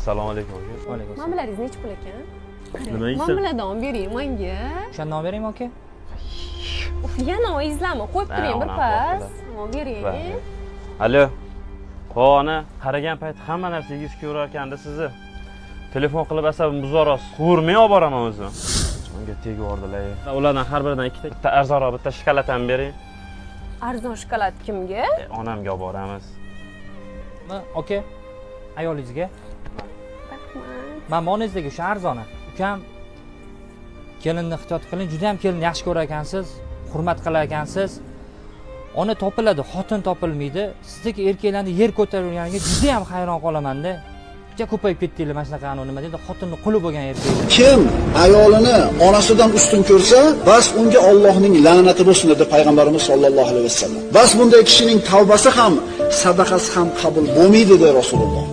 Assalomu alaykum aka. Va alaykum assalom. Mamalaringiz nechi pul ekan? Nima yeysan? Mamalardan bering menga. O'shandan beraymi aka? Uf, yana oyizlarmi? Qo'yib turing bir pas. Bering. Alo. Ho, ana, qaragan payt hamma narsangiz ko'rar ekanda sizni. Telefon qilib asabim buzorasiz. Quvurmay olib boraman o'zim. Unga tegib yordilar. Ulardan har biridan bitta arzonroq bitta shokolad ham bering. Arzon shokolad kimga? Onamga olib boramiz. Aka, ayolingizga. Rahmat. Men moningizdagi o'sha arzoni. Ukam kelinni ehtiyot qiling, juda ham kelinni yaxshi ko'rar ekansiz, hurmat qilar ekansiz. Ona topiladi, xotin topilmaydi. Sizdagi erkaklarni yer ko'targaniga juda ham hayron qolaman-da. Juda ko'payib ketdinglar mana shunaqa nima deydi, xotinning quli bo'lgan erkaklar. Kim ayolini onasidan ustun ko'rsa, bas unga Allohning la'nati bo'lsin dedi payg'ambarimiz sollallohu alayhi vasallam. Bas bunday kishining tavbasi ham, sadaqasi ham qabul bo'lmaydi dedi Rasululloh.